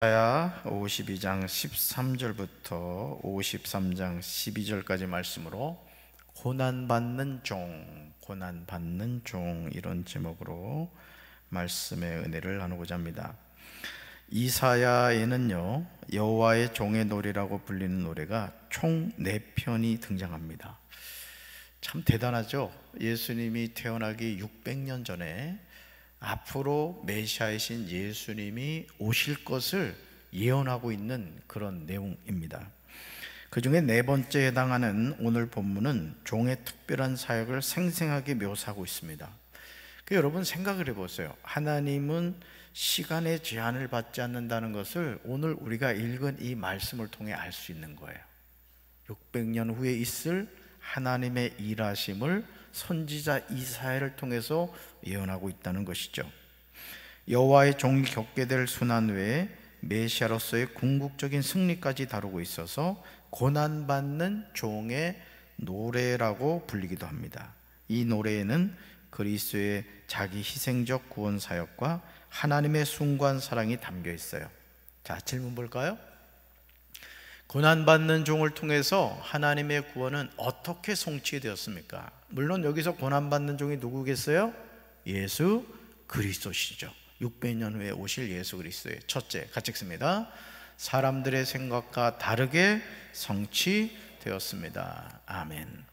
이사야 52장 13절부터 53장 12절까지 말씀으로 고난받는 종 이런 제목으로 말씀의 은혜를 나누고자 합니다. 이사야에는요, 여호와의 종의 노래라고 불리는 노래가 총 4편이 등장합니다. 참 대단하죠. 예수님이 태어나기 600년 전에 앞으로 메시아이신 예수님이 오실 것을 예언하고 있는 그런 내용입니다. 그 중에 4번째에 해당하는 오늘 본문은 종의 특별한 사역을 생생하게 묘사하고 있습니다. 여러분 생각을 해보세요. 하나님은 시간의 제한을 받지 않는다는 것을 오늘 우리가 읽은 이 말씀을 통해 알 수 있는 거예요. 600년 후에 있을 하나님의 일하심을 선지자 이사야를 통해서 예언하고 있다는 것이죠. 여호와의 종이 겪게 될 순환 외에 메시아로서의 궁극적인 승리까지 다루고 있어서 고난받는 종의 노래라고 불리기도 합니다. 이 노래에는 그리스도의 자기 희생적 구원 사역과 하나님의 숭고한 사랑이 담겨 있어요. 자, 질문 볼까요? 고난받는 종을 통해서 하나님의 구원은 어떻게 성취되었습니까? 물론 여기서 고난받는 종이 누구겠어요? 예수 그리스도시죠. 600년 후에 오실 예수 그리스도의 첫째, 같이 읽습니다. 사람들의 생각과 다르게 성취되었습니다. 아멘.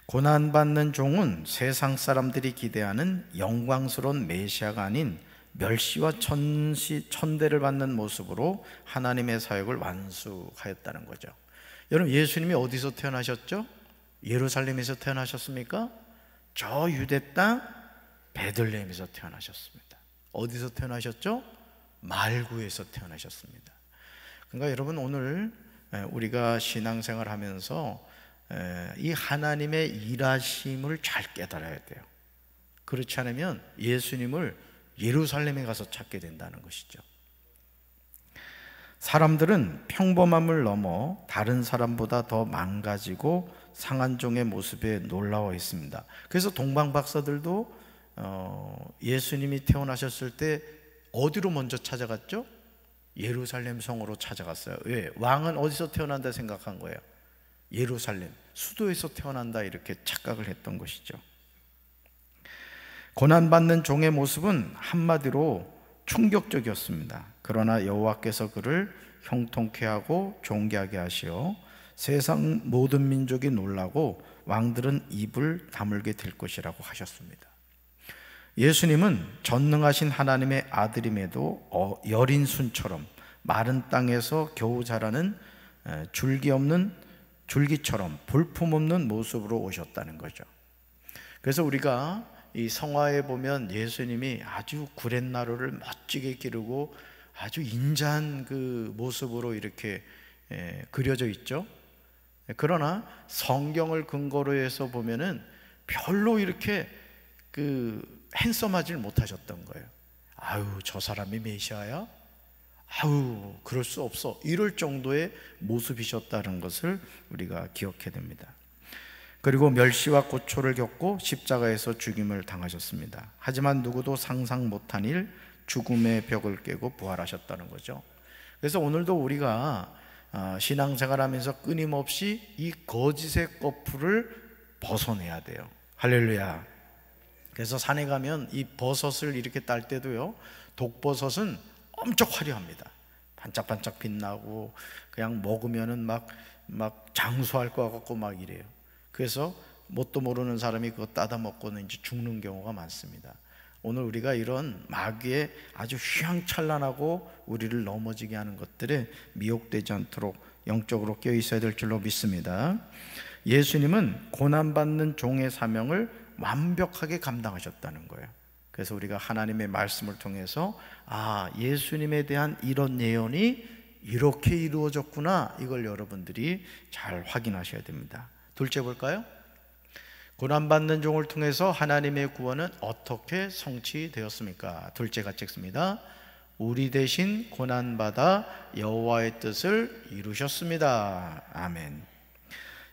고난받는 종은 세상 사람들이 기대하는 영광스러운 메시아가 아닌 멸시와 천대를 받는 모습으로 하나님의 사역을 완수하였다는 거죠. 여러분, 예수님이 어디서 태어나셨죠? 예루살렘에서 태어나셨습니까? 저 유대 땅 베들레헴에서 태어나셨습니다. 어디서 태어나셨죠? 말구에서 태어나셨습니다. 그러니까 여러분, 오늘 우리가 신앙생활 하면서 이 하나님의 일하심을 잘 깨달아야 돼요. 그렇지 않으면 예수님을 예루살렘에 가서 찾게 된다는 것이죠. 사람들은 평범함을 넘어 다른 사람보다 더 망가지고 상한 종의 모습에 놀라워 있습니다. 그래서 동방 박사들도 예수님이 태어나셨을 때 어디로 먼저 찾아갔죠? 예루살렘 성으로 찾아갔어요. 왜? 왕은 어디서 태어난다 생각한 거예요? 예루살렘, 수도에서 태어난다 이렇게 착각을 했던 것이죠. 고난받는 종의 모습은 한마디로 충격적이었습니다. 그러나 여호와께서 그를 형통케 하고 존귀하게 하시어 세상 모든 민족이 놀라고 왕들은 입을 다물게 될 것이라고 하셨습니다. 예수님은 전능하신 하나님의 아들임에도 여린 순처럼 마른 땅에서 겨우 자라는 줄기처럼 볼품없는 모습으로 오셨다는 거죠. 그래서 우리가 이 성화에 보면 예수님이 아주 구렛나루를 멋지게 기르고 아주 인자한 그 모습으로 이렇게 그려져 있죠. 그러나 성경을 근거로 해서 보면은 별로 이렇게 핸섬하지 못하셨던 거예요. 아유, 저 사람이 메시아야? 아유, 그럴 수 없어. 이럴 정도의 모습이셨다는 것을 우리가 기억해야 됩니다. 그리고 멸시와 고초를 겪고 십자가에서 죽임을 당하셨습니다. 하지만 누구도 상상 못한 일, 죽음의 벽을 깨고 부활하셨다는 거죠. 그래서 오늘도 우리가 신앙생활하면서 끊임없이 이 거짓의 거풀을 벗어내야 돼요. 할렐루야. 그래서 산에 가면 이 버섯을 이렇게 딸 때도요, 독버섯은 엄청 화려합니다. 반짝반짝 빛나고 그냥 먹으면은 막 장수할 것 같고 막 이래요. 그래서 뭣도 모르는 사람이 그거 따다 먹고는 이제 죽는 경우가 많습니다. 오늘 우리가 이런 마귀의 아주 휘황찬란하고 우리를 넘어지게 하는 것들에 미혹되지 않도록 영적으로 깨어 있어야 될 줄로 믿습니다. 예수님은 고난받는 종의 사명을 완벽하게 감당하셨다는 거예요. 그래서 우리가 하나님의 말씀을 통해서 예수님에 대한 이런 예언이 이렇게 이루어졌구나, 이걸 여러분들이 잘 확인하셔야 됩니다. 둘째 볼까요? 고난받는 종을 통해서 하나님의 구원은 어떻게 성취되었습니까? 둘째 같이 읽습니다. 우리 대신 고난받아 여호와의 뜻을 이루셨습니다. 아멘.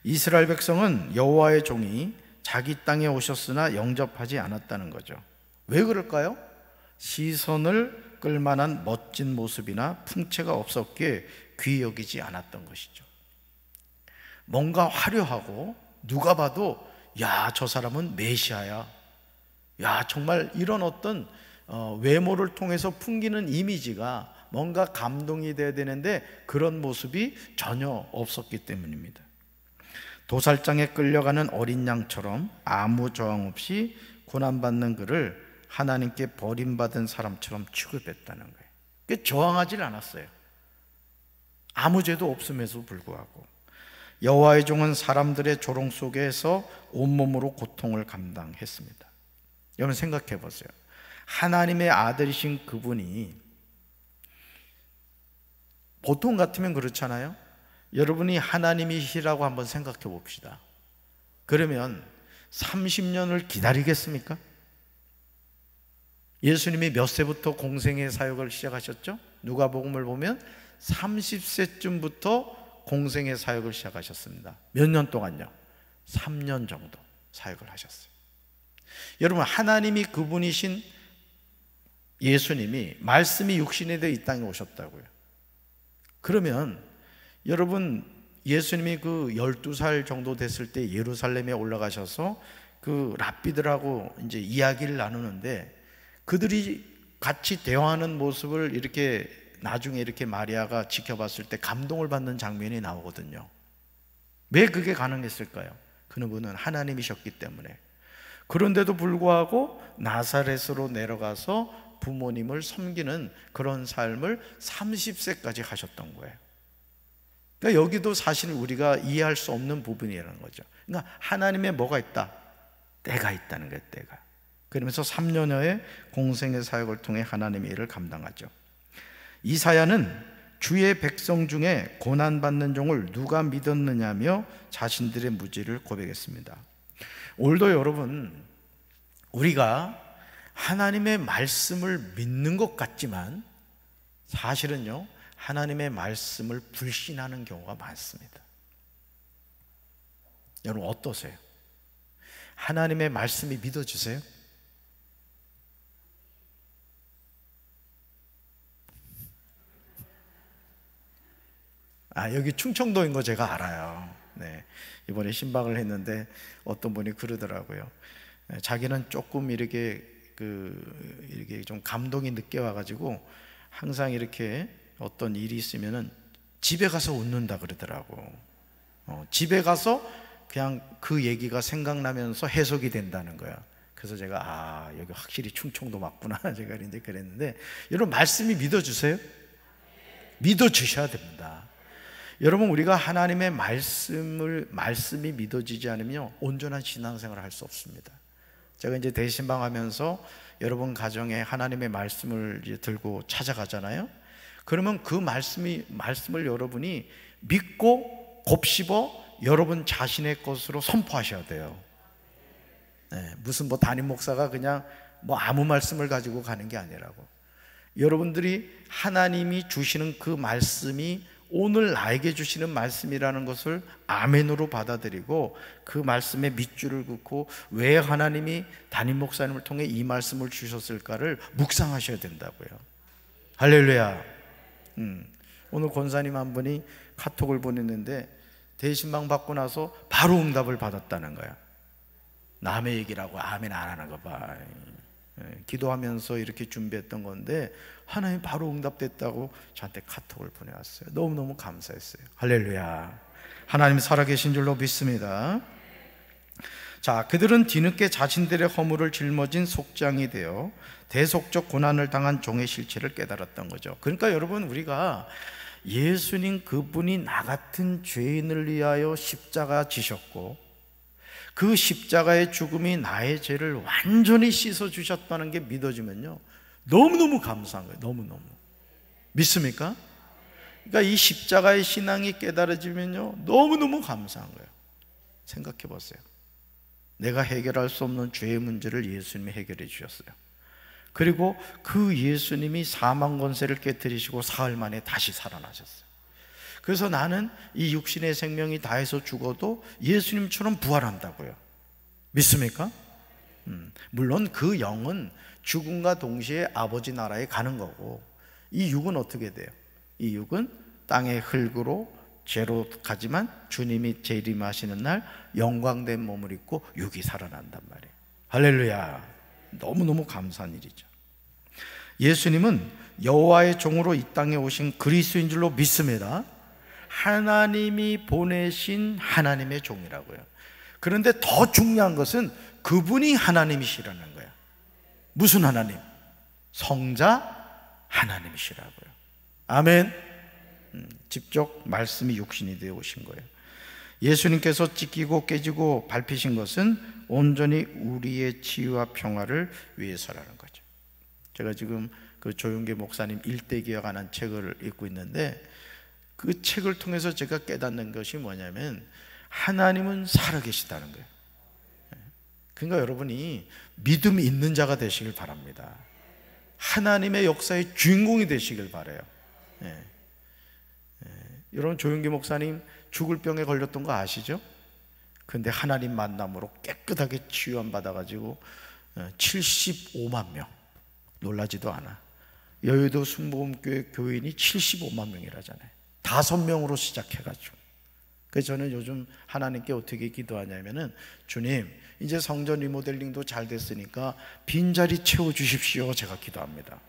이스라엘 백성은 여호와의 종이 자기 땅에 오셨으나 영접하지 않았다는 거죠. 왜 그럴까요? 시선을 끌만한 멋진 모습이나 풍채가 없었기에 귀히 여기지 않았던 것이죠. 뭔가 화려하고 누가 봐도 야, 저 사람은 메시아야, 야, 정말 이런 어떤 외모를 통해서 풍기는 이미지가 뭔가 감동이 돼야 되는데 그런 모습이 전혀 없었기 때문입니다. 도살장에 끌려가는 어린 양처럼 아무 저항 없이 고난받는 그를 하나님께 버림받은 사람처럼 취급했다는 거예요. 저항하지 않았어요. 아무 죄도 없음에도 불구하고. 여호와의 종은 사람들의 조롱 속에서 온몸으로 고통을 감당했습니다. 여러분 생각해 보세요. 하나님의 아들이신 그분이, 보통 같으면 그렇잖아요. 여러분이 하나님이시라고 한번 생각해 봅시다. 그러면 30년을 기다리겠습니까? 예수님이 몇 세부터 공생의 사역을 시작하셨죠? 누가복음을 보면 30세쯤부터 공생의 사역을 시작하셨습니다. 몇 년 동안요? 3년 정도 사역을 하셨어요. 여러분, 하나님이 그분이신 예수님이 말씀이 육신이 되어 이 땅에 오셨다고요. 그러면 여러분, 예수님이 그 12살 정도 됐을 때 예루살렘에 올라가셔서 그 랍비들하고 이제 이야기를 나누는데, 그들이 같이 대화하는 모습을 이렇게 나중에 이렇게 마리아가 지켜봤을 때 감동을 받는 장면이 나오거든요. 왜 그게 가능했을까요? 그분은 하나님이셨기 때문에. 그런데도 불구하고 나사렛으로 내려가서 부모님을 섬기는 그런 삶을 30세까지 하셨던 거예요. 그러니까 여기도 사실 우리가 이해할 수 없는 부분이라는 거죠. 그러니까 하나님의 뭐가 있다? 때가 있다는 거예요, 때가. 그러면서 3년여의 공생의 사역을 통해 하나님의 일을 감당하죠. 이사야는 주의 백성 중에 고난받는 종을 누가 믿었느냐며 자신들의 무지를 고백했습니다. 오늘도 여러분, 우리가 하나님의 말씀을 믿는 것 같지만 사실은요, 하나님의 말씀을 불신하는 경우가 많습니다. 여러분 어떠세요? 하나님의 말씀이 믿어지세요? 여기 충청도인 거 제가 알아요. 네, 이번에 신방을 했는데 어떤 분이 그러더라고요. 자기는 조금 이렇게 좀 감동이 늦게 와가지고 항상 이렇게 어떤 일이 있으면은 집에 가서 웃는다 그러더라고. 집에 가서 그냥 그 얘기가 생각나면서 해석이 된다는 거야. 그래서 제가 여기 확실히 충청도 맞구나 제가 이제 그랬는데, 여러분 말씀이 믿어주세요? 믿어주셔야 됩니다. 여러분, 우리가 하나님의 말씀이 믿어지지 않으면 온전한 신앙생활을 할 수 없습니다. 제가 이제 대신방하면서 여러분 가정에 하나님의 말씀을 이제 들고 찾아가잖아요. 그러면 그 말씀을 여러분이 믿고 곱씹어 여러분 자신의 것으로 선포하셔야 돼요. 네, 무슨 담임 목사가 그냥 아무 말씀을 가지고 가는 게 아니라고. 여러분들이 하나님이 주시는 그 말씀이 오늘 나에게 주시는 말씀이라는 것을 아멘으로 받아들이고 그 말씀에 밑줄을 긋고 왜 하나님이 담임 목사님을 통해 이 말씀을 주셨을까를 묵상하셔야 된다고요. 할렐루야. 오늘 권사님 한 분이 카톡을 보냈는데 대신방 받고 나서 바로 응답을 받았다는 거야. 남의 얘기라고 아멘 안 하는 거 봐. 기도하면서 이렇게 준비했던 건데 하나님 바로 응답됐다고 저한테 카톡을 보내왔어요. 너무너무 감사했어요. 할렐루야. 하나님 살아계신 줄로 믿습니다. 자, 그들은 뒤늦게 자신들의 허물을 짊어진 속장이 되어 대속적 고난을 당한 종의 실체를 깨달았던 거죠. 그러니까 여러분, 우리가 예수님 그분이 나 같은 죄인을 위하여 십자가 지셨고 그 십자가의 죽음이 나의 죄를 완전히 씻어주셨다는 게 믿어지면요, 너무너무 감사한 거예요. 너무너무. 믿습니까? 그러니까 이 십자가의 신앙이 깨달아지면요, 너무너무 감사한 거예요. 생각해 보세요. 내가 해결할 수 없는 죄의 문제를 예수님이 해결해 주셨어요. 그리고 그 예수님이 사망 권세를 깨뜨리시고 사흘 만에 다시 살아나셨어요. 그래서 나는 이 육신의 생명이 다해서 죽어도 예수님처럼 부활한다고요. 믿습니까? 물론 그 영은 죽음과 동시에 아버지 나라에 가는 거고, 이 육은 어떻게 돼요? 이 육은 땅의 흙으로 죄로 가지만 주님이 재림하시는 날 영광된 몸을 입고 육이 살아난단 말이에요. 할렐루야. 너무너무 감사한 일이죠. 예수님은 여호와의 종으로 이 땅에 오신 그리스도인 줄로 믿습니다. 하나님이 보내신 하나님의 종이라고요. 그런데 더 중요한 것은 그분이 하나님이시라는 거예요. 무슨 하나님? 성자 하나님이시라고요. 아멘. 직접 말씀이 육신이 되어 오신 거예요. 예수님께서 찢기고 깨지고 밟히신 것은 온전히 우리의 치유와 평화를 위해서라는 거죠. 제가 지금 그 조윤계 목사님 일대기에 관한 책을 읽고 있는데, 그 책을 통해서 제가 깨닫는 것이 뭐냐면 하나님은 살아계시다는 거예요. 그러니까 여러분이 믿음이 있는 자가 되시길 바랍니다. 하나님의 역사의 주인공이 되시길 바라요. 여러분, 조윤기 목사님 죽을 병에 걸렸던 거 아시죠? 근데 하나님 만남으로 깨끗하게 치유함 받아가지고 75만 명, 놀라지도 않아. 여의도 순복음교회 교인이 75만 명이라잖아요. 5명으로 시작해가지고. 그래서 저는 요즘 하나님께 어떻게 기도하냐면은, 주님, 이제 성전 리모델링도 잘 됐으니까 빈자리 채워주십시오, 제가 기도합니다.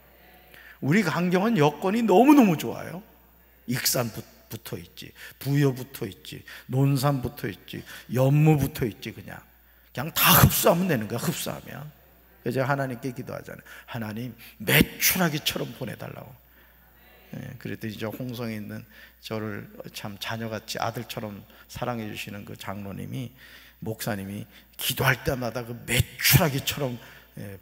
우리 강경은 여건이 너무너무 좋아요. 익산 붙어 있지, 부여 붙어 있지, 논산 붙어 있지, 연무 붙어 있지. 그냥 다 흡수하면 되는 거야. 흡수하면. 그래서 제가 하나님께 기도하잖아요. 하나님, 매출하기처럼 보내달라고. 그랬더니 저 홍성에 있는 저를 참 자녀같이 아들처럼 사랑해 주시는 그 장로님이, 목사님이 기도할 때마다 그 매출하기처럼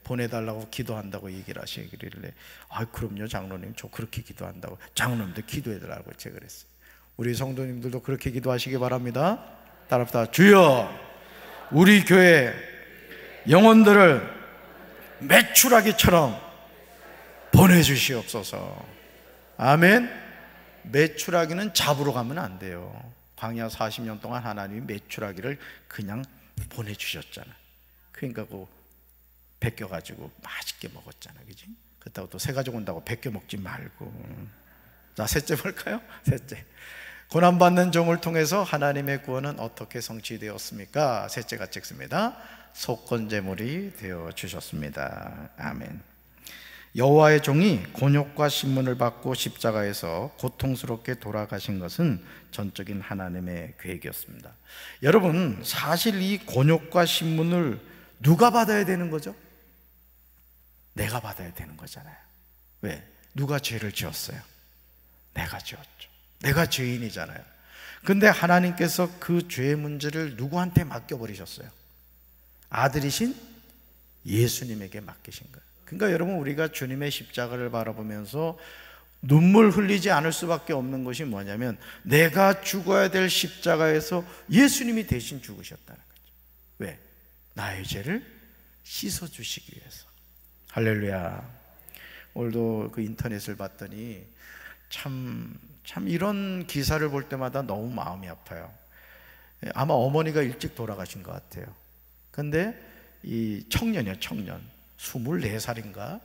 보내달라고 기도한다고 얘기를 하시길래, 아, 그럼요 장로님, 저 그렇게 기도한다고. 장로님도 기도해달라고 제가 그랬어요. 우리 성도님들도 그렇게 기도하시기 바랍니다. 따라합시다. 주여, 우리 교회 영혼들을 매출하기처럼 보내주시옵소서. 아멘. 매출하기는 잡으러 가면 안 돼요. 광야 40년 동안 하나님이 매출하기를 그냥 보내주셨잖아. 그러니까 그 베껴가지고 맛있게 먹었잖아, 그지? 그렇다고 또 새 가족 온다고 베껴 먹지 말고. 자, 셋째 볼까요? 셋째, 고난받는 종을 통해서 하나님의 구원은 어떻게 성취되었습니까? 셋째가 찍습니다. 속건제물이 되어 주셨습니다. 아멘. 여호와의 종이 곤욕과 신문을 받고 십자가에서 고통스럽게 돌아가신 것은 전적인 하나님의 계획이었습니다. 여러분, 사실 이 곤욕과 신문을 누가 받아야 되는 거죠? 내가 받아야 되는 거잖아요. 왜? 누가 죄를 지었어요? 내가 지었죠. 내가 죄인이잖아요. 근데 하나님께서 그 죄의 문제를 누구한테 맡겨버리셨어요? 아들이신 예수님에게 맡기신 거예요. 그러니까 여러분, 우리가 주님의 십자가를 바라보면서 눈물 흘리지 않을 수밖에 없는 것이 뭐냐면, 내가 죽어야 될 십자가에서 예수님이 대신 죽으셨다는 거죠. 왜? 나의 죄를 씻어주시기 위해서. 할렐루야. 오늘도 그 인터넷을 봤더니 참 이런 기사를 볼 때마다 너무 마음이 아파요. 아마 어머니가 일찍 돌아가신 것 같아요. 근데 이 청년이에요. 청년 24살인가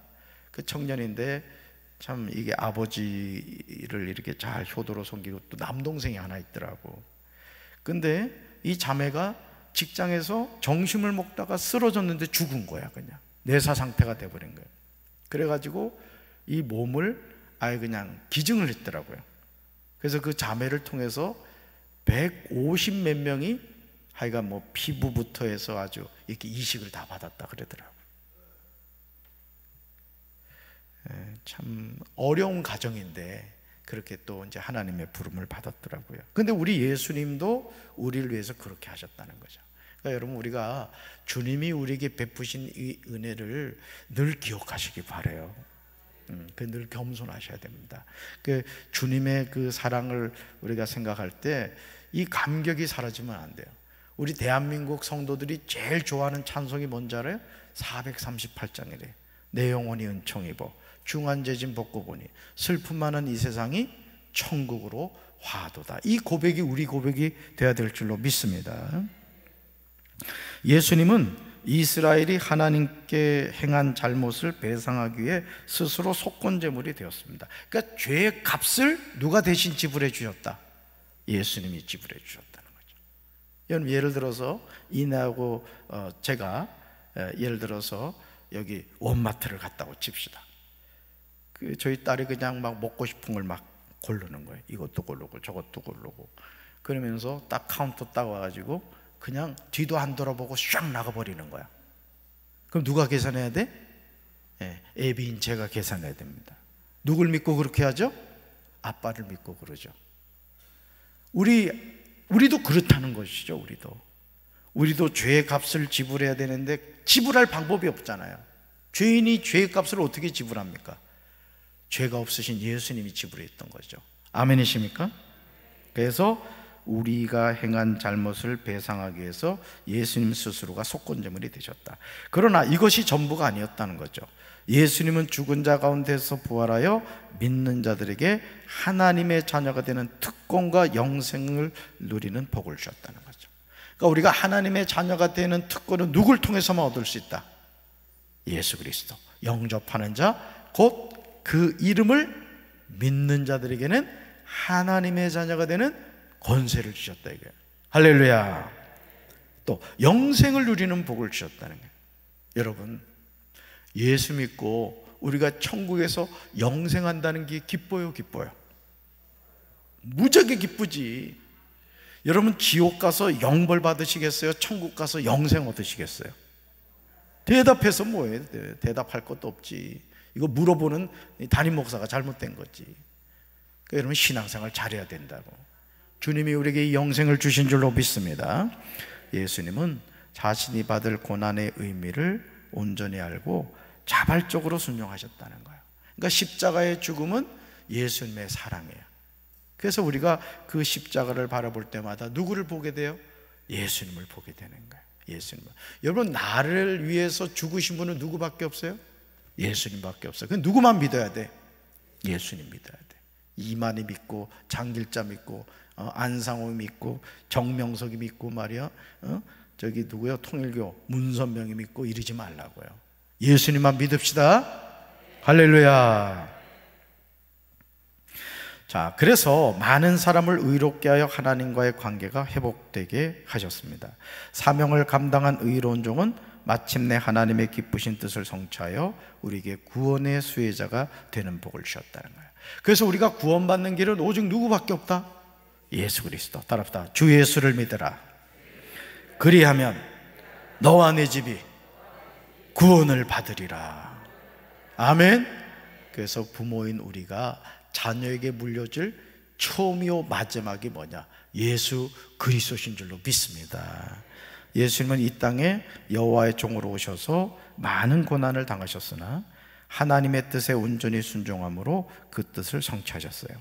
그 청년인데, 참 이게 아버지를 이렇게 잘 효도로 섬기고 또 남동생이 하나 있더라고. 근데 이 자매가 직장에서 점심을 먹다가 쓰러졌는데 죽은 거야. 그냥 내사 상태가 돼버린 거예요. 그래가지고 이 몸을 아예 그냥 기증을 했더라고요. 그래서 그 자매를 통해서 150 몇 명이 하여간 뭐 피부부터 해서 아주 이렇게 이식을 다 받았다 그러더라고요. 참 어려운 가정인데 그렇게 또 이제 하나님의 부름을 받았더라고요. 근데 우리 예수님도 우리를 위해서 그렇게 하셨다는 거죠. 그러니까 여러분, 우리가 주님이 우리에게 베푸신 이 은혜를 늘 기억하시기 바라요. 늘 겸손하셔야 됩니다. 그 주님의 그 사랑을 우리가 생각할 때 이 감격이 사라지면 안 돼요. 우리 대한민국 성도들이 제일 좋아하는 찬송이 뭔지 알아요? 438장이래. 내 영혼이 은총 입어 중환제진 벗고 보니 슬픔 많은 이 세상이 천국으로 화도다. 이 고백이 우리 고백이 되어야 될 줄로 믿습니다. 예수님은 이스라엘이 하나님께 행한 잘못을 배상하기 위해 스스로 속건제물이 되었습니다. 그러니까 죄의 값을 누가 대신 지불해 주셨다? 예수님이 지불해 주셨다는 거죠. 여러분, 예를 들어서 이내하고 제가 예를 들어서 여기 원마트를 갔다고 칩시다. 저희 딸이 그냥 막 먹고 싶은 걸 막 고르는 거예요. 이것도 고르고 저것도 고르고. 그러면서 딱 카운터 딱 와가지고 그냥 뒤도 안 돌아보고 샥 나가버리는 거야. 그럼 누가 계산해야 돼? 애비인 제가 계산해야 됩니다. 누굴 믿고 그렇게 하죠? 아빠를 믿고 그러죠. 우리도 그렇다는 것이죠. 우리도 죄의 값을 지불해야 되는데 지불할 방법이 없잖아요. 죄인이 죄의 값을 어떻게 지불합니까? 죄가 없으신 예수님이 지불했던 거죠. 아멘이십니까? 그래서 우리가 행한 잘못을 배상하기 위해서 예수님 스스로가 속건제물이 되셨다. 그러나 이것이 전부가 아니었다는 거죠. 예수님은 죽은 자 가운데서 부활하여 믿는 자들에게 하나님의 자녀가 되는 특권과 영생을 누리는 복을 주셨다는 거죠. 그러니까 우리가 하나님의 자녀가 되는 특권은 누굴 통해서만 얻을 수 있다? 예수 그리스도, 영접하는 자, 곧 그 이름을 믿는 자들에게는 하나님의 자녀가 되는 권세를 주셨다 이거예요. 할렐루야. 또 영생을 누리는 복을 주셨다는 거예요. 여러분, 예수 믿고 우리가 천국에서 영생한다는 게 기뻐요, 기뻐요? 무지하게 기쁘지. 여러분, 지옥 가서 영벌 받으시겠어요? 천국 가서 영생 얻으시겠어요? 대답해서 뭐예요? 대답할 것도 없지. 이거 물어보는 담임 목사가 잘못된 거지. 그러니까 여러분, 신앙생활 잘해야 된다고. 주님이 우리에게 이 영생을 주신 줄로 믿습니다. 예수님은 자신이 받을 고난의 의미를 온전히 알고 자발적으로 순종하셨다는 거예요. 그러니까 십자가의 죽음은 예수님의 사랑이에요. 그래서 우리가 그 십자가를 바라볼 때마다 누구를 보게 돼요? 예수님을 보게 되는 거예요. 예수님. 여러분, 나를 위해서 죽으신 분은 누구밖에 없어요? 예수님밖에 없어요. 그 누구만 믿어야 돼? 예수님 믿어야 돼. 이만희 믿고, 장길자 믿고, 안상호 믿고, 정명석이 믿고 말이야. 저기 누구요? 통일교 문선명이 믿고 이러지 말라고요. 예수님만 믿읍시다. 할렐루야. 자, 그래서 많은 사람을 의롭게 하여 하나님과의 관계가 회복되게 하셨습니다. 사명을 감당한 의로운 종은 마침내 하나님의 기쁘신 뜻을 성취하여 우리에게 구원의 수혜자가 되는 복을 주셨다는 거예요. 그래서 우리가 구원받는 길은 오직 누구밖에 없다? 예수 그리스도. 따라합시다. 주 예수를 믿으라. 그리하면 너와 내 집이 구원을 받으리라. 아멘. 그래서 부모인 우리가 자녀에게 물려줄 처음이요 마지막이 뭐냐? 예수 그리스도신 줄로 믿습니다. 예수님은 이 땅에 여호와의 종으로 오셔서 많은 고난을 당하셨으나 하나님의 뜻에 온전히 순종함으로 그 뜻을 성취하셨어요.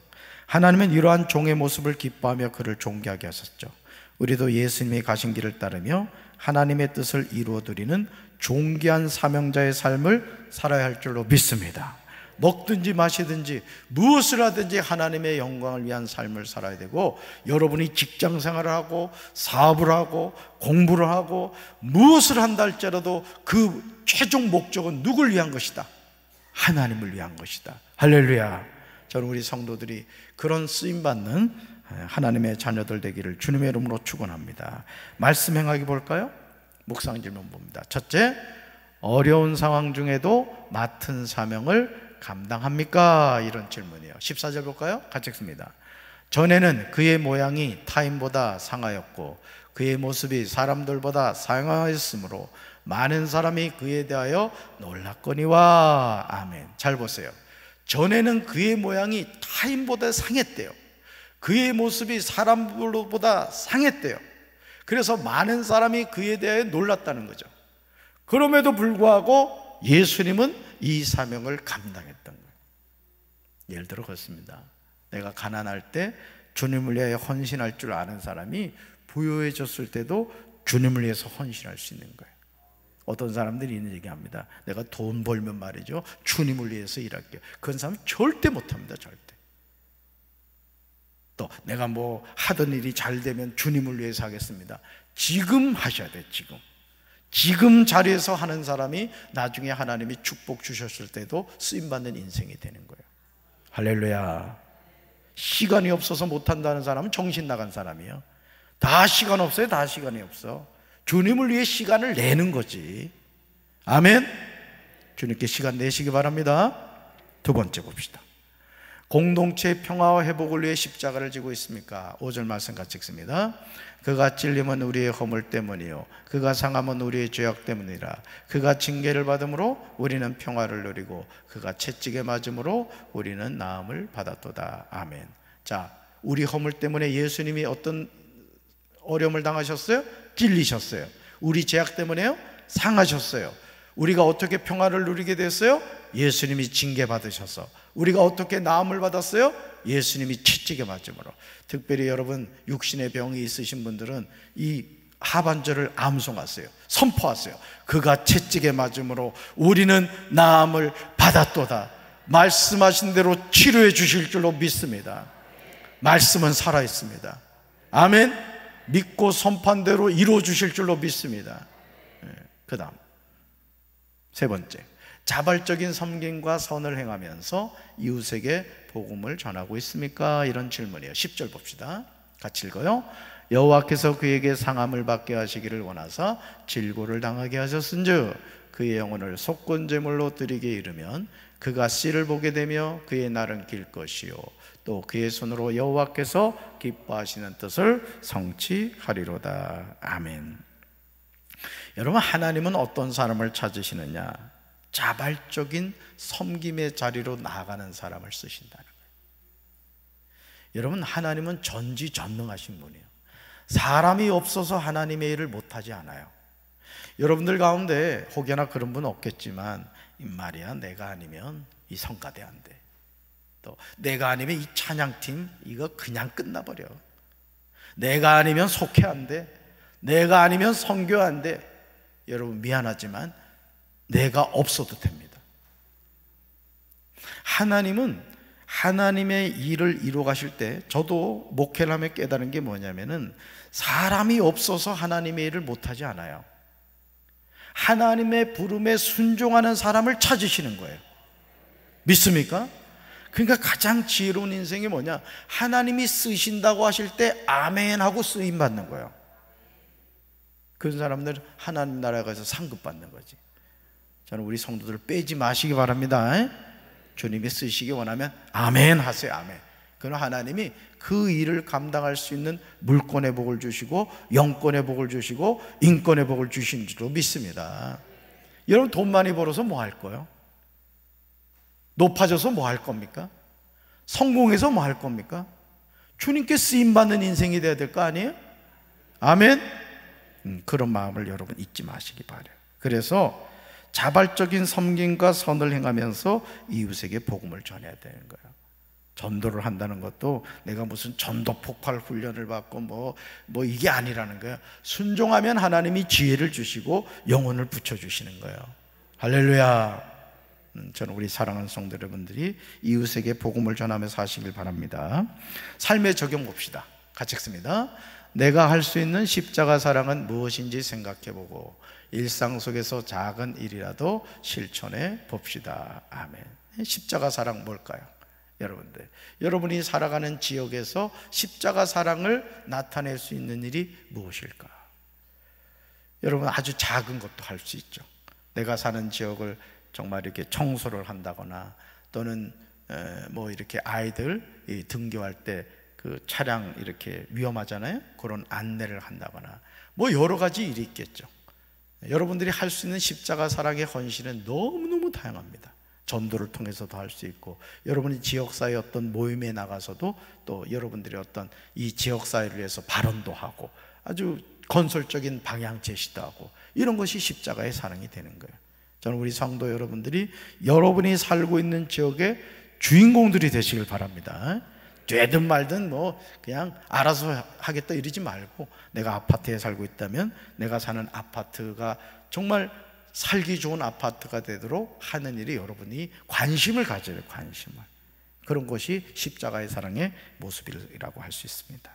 하나님은 이러한 종의 모습을 기뻐하며 그를 존귀하게 하셨죠. 우리도 예수님이 가신 길을 따르며 하나님의 뜻을 이루어드리는 존귀한 사명자의 삶을 살아야 할 줄로 믿습니다. 먹든지 마시든지 무엇을 하든지 하나님의 영광을 위한 삶을 살아야 되고, 여러분이 직장 생활을 하고 사업을 하고 공부를 하고 무엇을 한다 할지라도 그 최종 목적은 누굴 위한 것이다? 하나님을 위한 것이다. 할렐루야. 저는 우리 성도들이 그런 쓰임받는 하나님의 자녀들 되기를 주님의 이름으로 축원합니다. 말씀 행하기 볼까요? 묵상 질문 봅니다. 첫째, 어려운 상황 중에도 맡은 사명을 감당합니까? 이런 질문이에요. 14절 볼까요? 같이 읽습니다. 전에는 그의 모양이 타인보다 상하였고 그의 모습이 사람들보다 상하였으므로 많은 사람이 그에 대하여 놀랐거니와. 아멘. 잘 보세요. 전에는 그의 모양이 타인보다 상했대요. 그의 모습이 사람들보다 상했대요. 그래서 많은 사람이 그에 대하여 놀랐다는 거죠. 그럼에도 불구하고 예수님은 이 사명을 감당했던 거예요. 예를 들어 그렇습니다. 내가 가난할 때 주님을 위하여 헌신할 줄 아는 사람이 부유해졌을 때도 주님을 위해서 헌신할 수 있는 거예요. 어떤 사람들이 이런 얘기합니다. 내가 돈 벌면 말이죠, 주님을 위해서 일할게요. 그런 사람은 절대 못합니다. 절대. 또 내가 뭐 하던 일이 잘 되면 주님을 위해서 하겠습니다. 지금 하셔야 돼요. 지금 자리에서 하는 사람이 나중에 하나님이 축복 주셨을 때도 쓰임받는 인생이 되는 거예요. 할렐루야. 시간이 없어서 못한다는 사람은 정신 나간 사람이에요. 다 시간 없어요. 다 시간이 없어. 주님을 위해 시간을 내는 거지. 아멘. 주님께 시간 내시기 바랍니다. 두 번째 봅시다. 공동체의 평화와 회복을 위해 십자가를 지고 있습니까? 5절 말씀 같이 읽습니다. 그가 찔림은 우리의 허물 때문이요 그가 상함은 우리의 죄악 때문이라. 그가 징계를 받음으로 우리는 평화를 누리고 그가 채찍에 맞음으로 우리는 나음을 받았도다. 아멘. 자, 우리 허물 때문에 예수님이 어떤 어려움을 당하셨어요? 찔리셨어요. 우리 죄악 때문에요? 상하셨어요. 우리가 어떻게 평화를 누리게 됐어요? 예수님이 징계 받으셔서. 우리가 어떻게 나음을 받았어요? 예수님이 채찍에 맞음으로. 특별히 여러분 육신의 병이 있으신 분들은 이 하반절을 암송하세요. 선포하세요. 그가 채찍에 맞음으로 우리는 나음을 받았도다. 말씀하신 대로 치료해 주실 줄로 믿습니다. 말씀은 살아있습니다. 아멘. 믿고 선판대로 이루어 주실 줄로 믿습니다. 그 다음 세 번째, 자발적인 섬김과 선을 행하면서 이웃에게 복음을 전하고 있습니까? 이런 질문이에요. 10절 봅시다. 같이 읽어요. 여호와께서 그에게 상함을 받게 하시기를 원하사 질고를 당하게 하셨은즉 그의 영혼을 속건제물로 드리게 이르면 그가 씨를 보게 되며 그의 날은 길 것이요 또 그의 손으로 여호와께서 기뻐하시는 뜻을 성취하리로다. 아멘. 여러분, 하나님은 어떤 사람을 찾으시느냐? 자발적인 섬김의 자리로 나아가는 사람을 쓰신다는 거예요. 여러분, 하나님은 전지전능하신 분이에요. 사람이 없어서 하나님의 일을 못하지 않아요. 여러분들 가운데 혹여나 그런 분 없겠지만 말이야, 내가 아니면 이 성가대 안 돼. 또 내가 아니면 이 찬양팀 이거 그냥 끝나버려. 내가 아니면 속회 안 돼. 내가 아니면 선교 안 돼. 여러분 미안하지만 내가 없어도 됩니다. 하나님은 하나님의 일을 이루어 가실 때 저도 목회를 하며 깨달은 게 뭐냐면은 사람이 없어서 하나님의 일을 못하지 않아요. 하나님의 부름에 순종하는 사람을 찾으시는 거예요. 믿습니까? 그러니까 가장 지혜로운 인생이 뭐냐? 하나님이 쓰신다고 하실 때 아멘 하고 쓰임 받는 거예요. 그런 사람들 하나님 나라에 가서 상급 받는 거지. 저는 우리 성도들 빼지 마시기 바랍니다. 주님이 쓰시기 원하면 아멘 하세요. 아멘. 그럼 하나님이 그 일을 감당할 수 있는 물권의 복을 주시고 영권의 복을 주시고 인권의 복을 주신 줄로 믿습니다. 여러분 돈 많이 벌어서 뭐 할 거예요? 높아져서 뭐 할 겁니까? 성공해서 뭐 할 겁니까? 주님께 쓰임받는 인생이 돼야 될 거 아니에요? 아멘? 그런 마음을 여러분 잊지 마시기 바라요. 그래서 자발적인 섬김과 선을 행하면서 이웃에게 복음을 전해야 되는 거예요. 전도를 한다는 것도 내가 무슨 전도 폭발 훈련을 받고 뭐 이게 아니라는 거예요. 순종하면 하나님이 지혜를 주시고 영혼을 붙여주시는 거예요. 할렐루야. 저는 우리 사랑하는 성도 여러분들이 이웃에게 복음을 전하면서 하시길 바랍니다. 삶의 적용 봅시다. 같이 읽습니다. 내가 할 수 있는 십자가 사랑은 무엇인지 생각해보고 일상 속에서 작은 일이라도 실천해 봅시다. 아멘. 십자가 사랑 뭘까요? 여러분들, 여러분이 살아가는 지역에서 십자가 사랑을 나타낼 수 있는 일이 무엇일까? 여러분 아주 작은 것도 할 수 있죠. 내가 사는 지역을 정말 이렇게 청소를 한다거나 또는 뭐 이렇게 아이들 등교할 때 그 차량 이렇게 위험하잖아요. 그런 안내를 한다거나 뭐 여러 가지 일이 있겠죠. 여러분들이 할 수 있는 십자가 사랑의 헌신은 너무너무 다양합니다. 전도를 통해서도 할 수 있고 여러분이 지역사회 어떤 모임에 나가서도 또 여러분들이 어떤 이 지역사회를 위해서 발언도 하고 아주 건설적인 방향 제시도 하고 이런 것이 십자가의 사랑이 되는 거예요. 저는 우리 성도 여러분들이 여러분이 살고 있는 지역의 주인공들이 되시길 바랍니다. 되든 말든 뭐 그냥 알아서 하겠다 이러지 말고 내가 아파트에 살고 있다면 내가 사는 아파트가 정말 살기 좋은 아파트가 되도록 하는 일이 여러분이 관심을 가져야 돼요. 관심을. 그런 것이 십자가의 사랑의 모습이라고 할 수 있습니다.